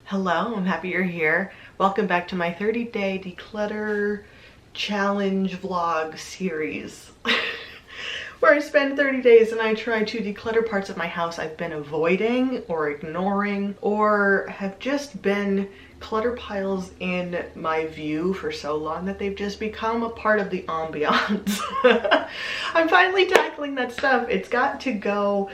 Hello, I'm happy you're here. Welcome back to my 30-day declutter challenge vlog series where I spend 30 days and I try to declutter parts of my house I've been avoiding or ignoring or have just been clutter piles in my view for so long that they've just become a part of the ambiance. I'm finally tackling that stuff. It's got to go.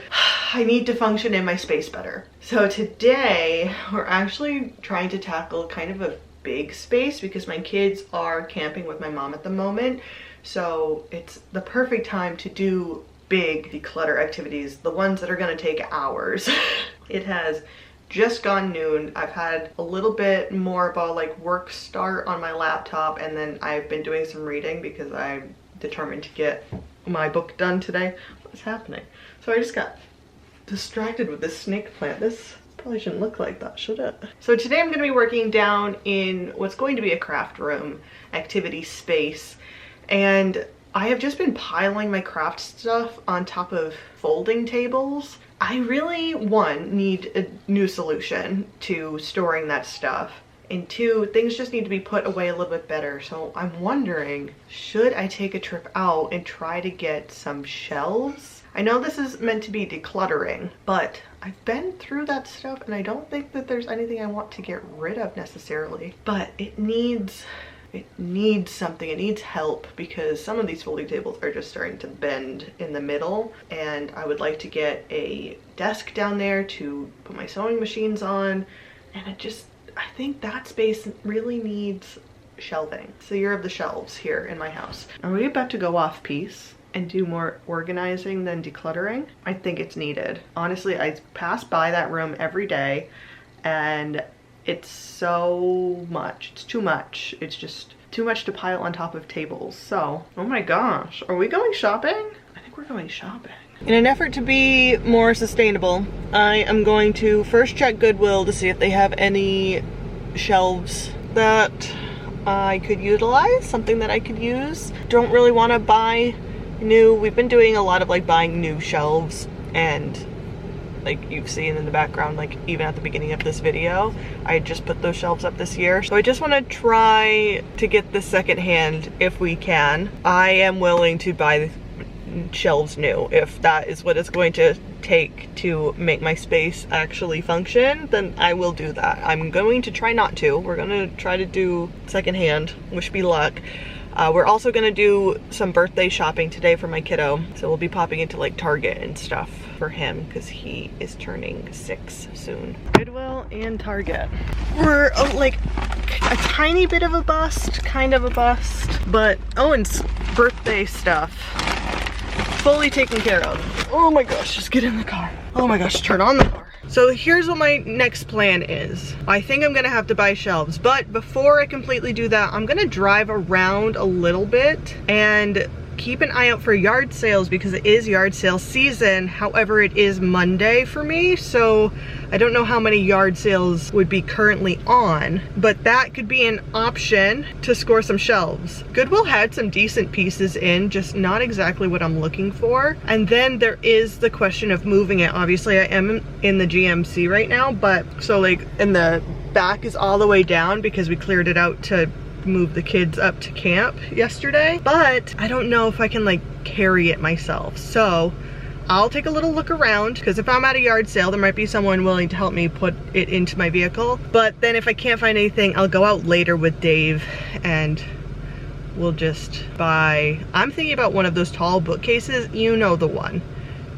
I need to function in my space better. So today we're actually trying to tackle kind of a big space because my kids are camping with my mom at the moment. So it's the perfect time to do big declutter activities, the ones that are gonna take hours. It has just gone noon. I've had a little bit more of a work start on my laptop, and then I've been doing some reading because I'm determined to get my book done today. What's happening? So I just got distracted with this snake plant. This probably shouldn't look like that, should it? So today I'm going to be working down in what's going to be a craft room activity space, and I have just been piling my craft stuff on top of folding tables. I really, one, need a new solution to storing that stuff, and two, things just need to be put away a little bit better. So I'm wondering, should I take a trip out and try to get some shelves? I know this is meant to be decluttering, but I've been through that stuff and I don't think that there's anything I want to get rid of necessarily, but it needs something. It needs help because some of these folding tables are just starting to bend in the middle, and I would like to get a desk down there to put my sewing machines on, and I think that space really needs shelving. It's the year of the shelves here in my house. Are we about to go off piece and do more organizing than decluttering? I think it's needed. Honestly, I pass by that room every day and it's so much. It's too much. It's just too much to pile on top of tables. So, oh my gosh, are we going shopping? I think we're going shopping. In an effort to be more sustainable, I am going to first check Goodwill to see if they have any shelves that I could utilize, something that I could use. Don't really want to buy new. We've been doing a lot of buying new shelves, and you've seen in the background, even at the beginning of this video, I just put those shelves up this year. So I just want to try to get this secondhand if we can. I am willing to buy shelves new if that is what it's going to take to make my space actually function. Then I will do that. I'm going to try not to. We're gonna try to do secondhand. Wish me luck. We're also gonna do some birthday shopping today for my kiddo, so we'll be popping into Target and stuff for him because he is turning 6 soon. Goodwill and Target. We're a tiny bit of a bust, kind of a bust, but Owen's birthday stuff fully taken care of. Oh my gosh, just get in the car. Oh my gosh, turn on the car. So here's what my next plan is. I think I'm gonna have to buy shelves, but before I completely do that, I'm gonna drive around a little bit and keep an eye out for yard sales because it is yard sale season. However, it is Monday for me, so I don't know how many yard sales would be currently on, but that could be an option to score some shelves. Goodwill had some decent pieces in, just not exactly what I'm looking for. And then there is the question of moving it. Obviously, I am in the GMC right now, but so and the back is all the way down because we cleared it out to move the kids up to camp yesterday, but I don't know if I can carry it myself. So I'll take a little look around because if I'm at a yard sale, there might be someone willing to help me put it into my vehicle. But then if I can't find anything, I'll go out later with Dave and we'll just buy, I'm thinking about one of those tall bookcases. You know the one.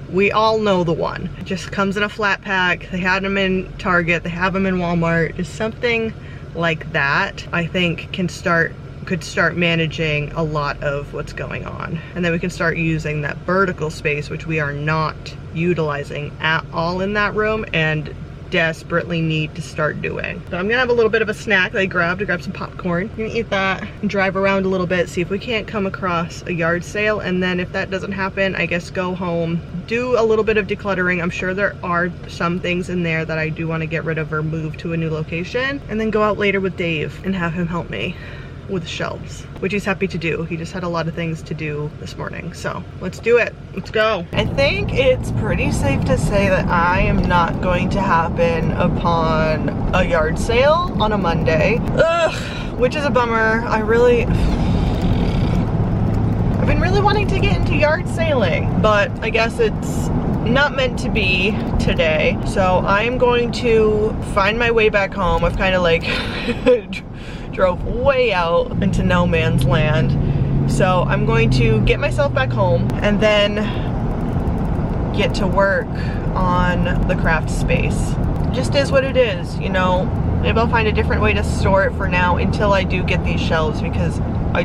We all know the one. It just comes in a flat pack. They had them in Target, they have them in Walmart. Just something like that, I think could start managing a lot of what's going on. And then we can start using that vertical space, which we are not utilizing at all in that room and desperately need to start doing. So I'm gonna have a little bit of a snack that I grabbed. I grabbed some popcorn. I'm gonna eat that and drive around a little bit, see if we can't come across a yard sale. And then if that doesn't happen, I guess go home, do a little bit of decluttering. I'm sure there are some things in there that I do want to get rid of or move to a new location, and then go out later with Dave and have him help me. with shelves, which he's happy to do. He just had a lot of things to do this morning. So let's do it. Let's go. I think it's pretty safe to say that I am not going to happen upon a yard sale on a Monday. Ugh, which is a bummer. I've been really wanting to get into yard sailing, but I guess it's not meant to be today. So I'm going to find my way back home. I've kind of like drove way out into no man's land. So I'm going to get myself back home and then get to work on the craft space. Just is what it is, you know. Maybe I'll find a different way to store it for now until I do get these shelves, because I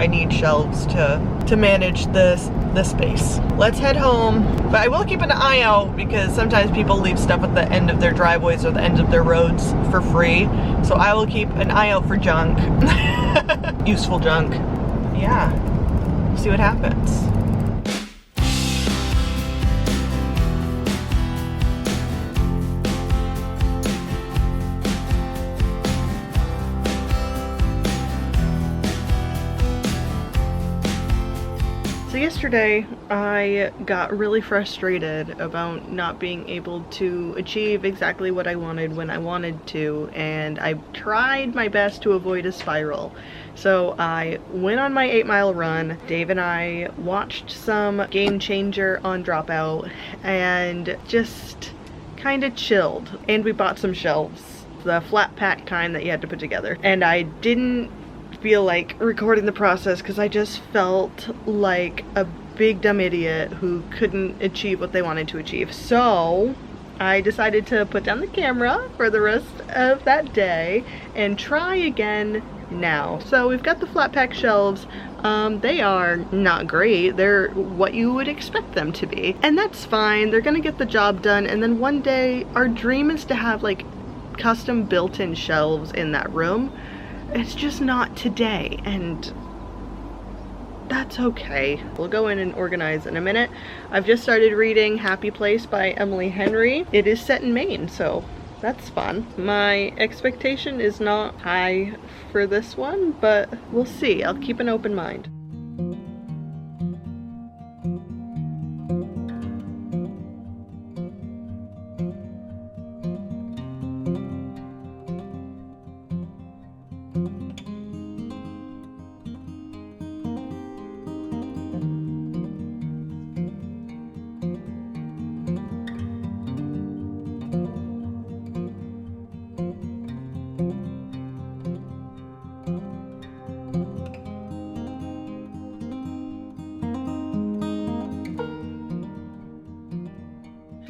need shelves to manage this space. Let's head home, but I will keep an eye out because sometimes people leave stuff at the end of their driveways or the end of their roads for free. So I will keep an eye out for junk. Useful junk. Yeah, see what happens. So yesterday I got really frustrated about not being able to achieve exactly what I wanted when I wanted to, and I tried my best to avoid a spiral. So I went on my 8-mile run. Dave and I watched some Game Changer on Dropout and just kind of chilled. And we bought some shelves, the flat pack kind that you had to put together. And I didn't feel like recording the process because I just felt like a big dumb idiot who couldn't achieve what they wanted to achieve. So I decided to put down the camera for the rest of that day and try again now. So we've got the flat pack shelves. They are not great. They're what you would expect them to be, and that's fine. They're gonna get the job done, and then one day our dream is to have like custom built-in shelves in that room. It's just not today, and that's okay. We'll go in and organize in a minute. I've just started reading Happy Place by Emily Henry. It is set in Maine, so that's fun. My expectation is not high for this one, but we'll see. I'll keep an open mind.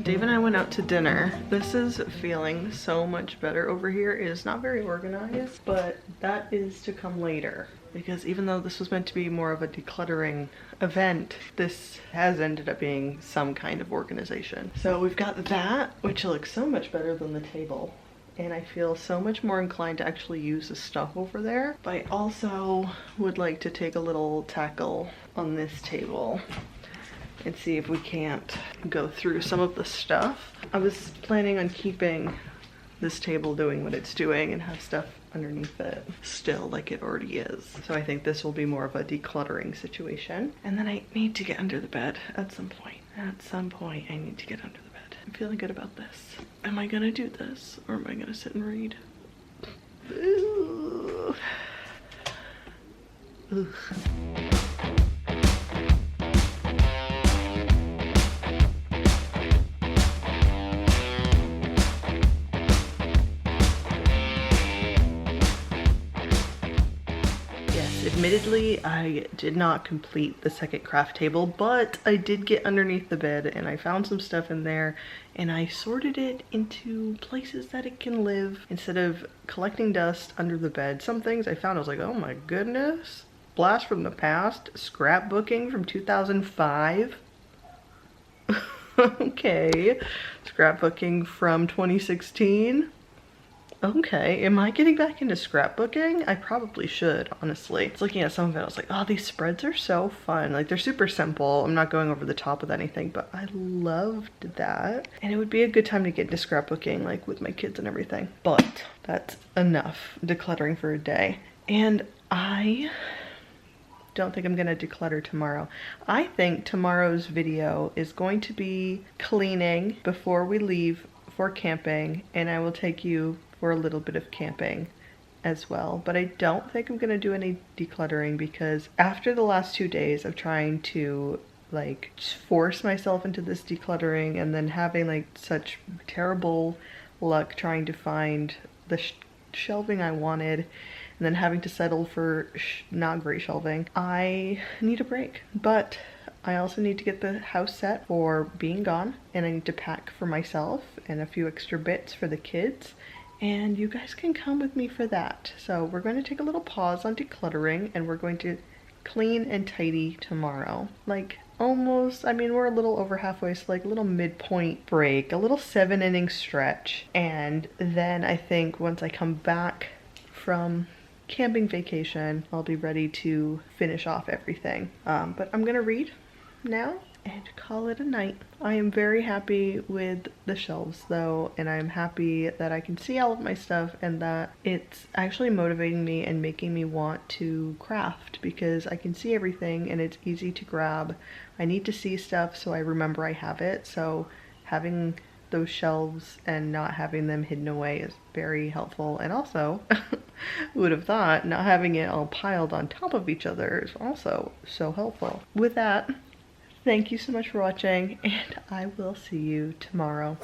Dave and I went out to dinner. This is feeling so much better over here. It is not very organized, but that is to come later. Because even though this was meant to be more of a decluttering event, this has ended up being some kind of organization. So we've got that, which looks so much better than the table. And I feel so much more inclined to actually use the stuff over there. But I also would like to take a little tackle on this table and see if we can't go through some of the stuff. I was planning on keeping this table doing what it's doing and have stuff underneath it still like it already is. So I think this will be more of a decluttering situation. And then I need to get under the bed at some point. At some point I need to get under the bed. I'm feeling good about this. Am I gonna do this or am I gonna sit and read? Ooh. Ugh. Admittedly, I did not complete the second craft table, but I did get underneath the bed and I found some stuff in there and I sorted it into places that it can live instead of collecting dust under the bed. Some things I found, I was like, oh my goodness. Blast from the past, scrapbooking from 2005. Okay, scrapbooking from 2016. Okay, am I getting back into scrapbooking? I probably should, honestly. I was looking at some of it, I was like, oh, these spreads are so fun. Like, they're super simple. I'm not going over the top with anything, but I loved that. And it would be a good time to get into scrapbooking, like with my kids and everything. But that's enough decluttering for a day. And I don't think I'm gonna declutter tomorrow. I think tomorrow's video is going to be cleaning before we leave for camping, and I will take you for a little bit of camping as well. But I don't think I'm gonna do any decluttering because after the last 2 days of trying to like force myself into this decluttering and then having like such terrible luck trying to find the shelving I wanted and then having to settle for not great shelving, I need a break. But I also need to get the house set for being gone, and I need to pack for myself and a few extra bits for the kids, and you guys can come with me for that. So we're going to take a little pause on decluttering, and we're going to clean and tidy tomorrow. Like almost, I mean, we're a little over halfway, so like a little midpoint break, a little 7-inning stretch. And then I think once I come back from camping vacation, I'll be ready to finish off everything. But I'm gonna read now and call it a night. I am very happy with the shelves though, and I'm happy that I can see all of my stuff and that it's actually motivating me and making me want to craft because I can see everything and it's easy to grab. I need to see stuff so I remember I have it, so having those shelves and not having them hidden away is very helpful. And also, who would have thought, not having it all piled on top of each other is also so helpful. With that, thank you so much for watching, and I will see you tomorrow.